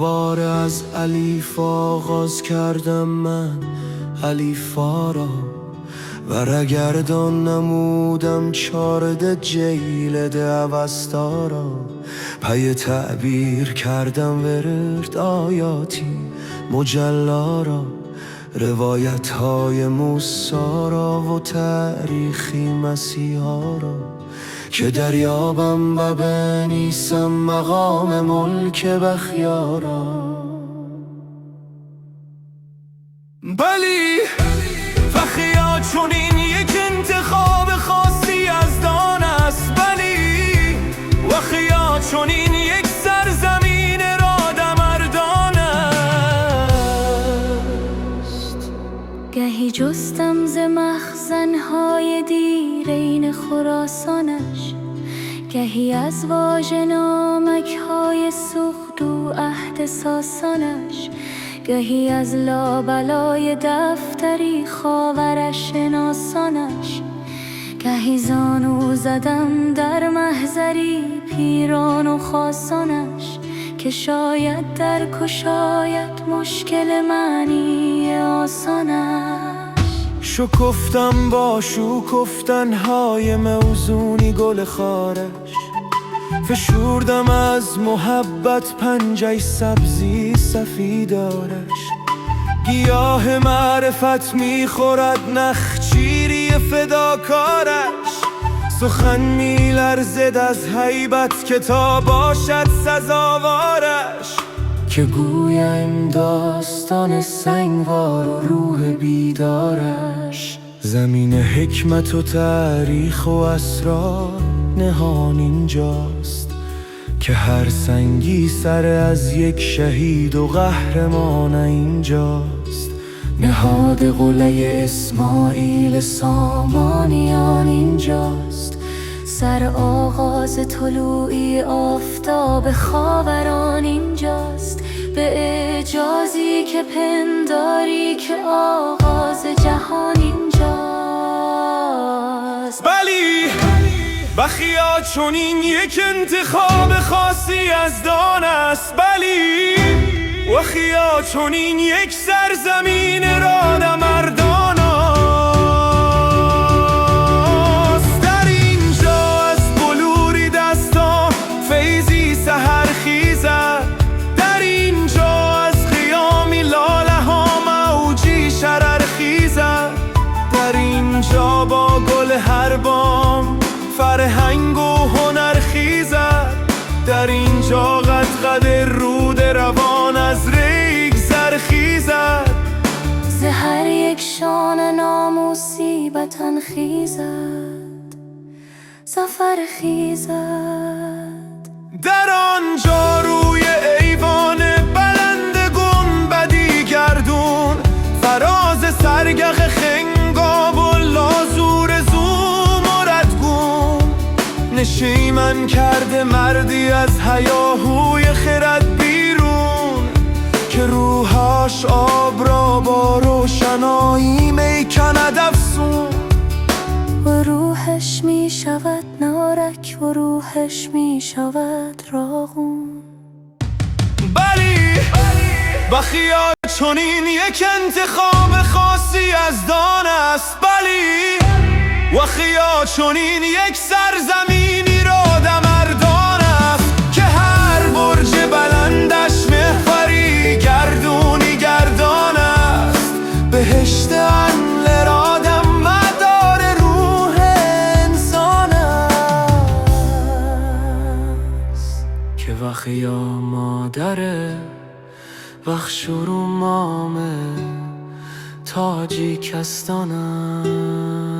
دوباره از الف آغاز کردم من الفا را و رگردان نمودم چارده جیلده اوستا را پی تعبیر کردم ورد آیاتی مجلا را روایت های موسی را و تاریخی مسیحا را که دریابم و بنیسم مقام ملک بخیارا. بلی بخیا چونین یک انتخاب خاصی از دان است، بلی وخیا چونین یک سرزمین رادمردان است. گهی جستم ز مخزنهای دیرین خراسانش، گهی از واژه نامک‌های سوخت و عهد ساسانش، گهی از لابلای دفتری خاورش شناسانش، گهی زانو زدم در محضری پیران و خاصانش که شاید در کشایت مشکل معنی آسانش. شکفتم با شکفتنهای موزونی گل خارش، فشوردم از محبت پنجه سبزی سفیدارش، گیاه معرفت میخورد نخچیری فداکارش، سخن میلرزد از هیبت که تا باشد سزاوارش، که گویم داستان سنگوار و روح بیدارش. زمین حکمت و تاریخ و اسرار نهان اینجاست که هر سنگی سر از یک شهید و قهرمان اینجاست. نهاد قلعه اسماعیل سامانیان اینجاست، سر آغاز طلوعی آفتاب خاوران اینجاست، به اعجازی که پنداری که آغاز جهان اینجاست. بلی بخیا چونین یک انتخاب خاصی از دان است، بلی وخیا چونین یک سرزمین رادمردان است. در اینجا از بلوری دستان فیضی سحر خیزد، در اینجا از خیامی لاله ها موجی شرر خیزد، در اینجا با گل هر بام فرهنگ و هنر خیزد، در اینجا قدقد رود روان از ریگ زرخیزد، ز هر یک شان ناموسی وطن خیزد ظفر خیزد. در آنجا روی ایوان بلند گنبدی گردون فراز سرگخ خنگاب و لازور نشیمن کرده مردی از هیاهوی خرد بیرون، که روحش آب را با روشنایی میکند افسون، و روحش می شود نارک و روحش می شود راغون. بلی بخیا چونین یک انتخاب خاصی از دان است، بلی وخیا چونین یک سرزمینی رادمردان است، که هر برج بلندش محوری گردونی گردان است، بهشت انل رادم مدار روح انسان است، که وخیا مادر بخشور و مام تاجیکستان است.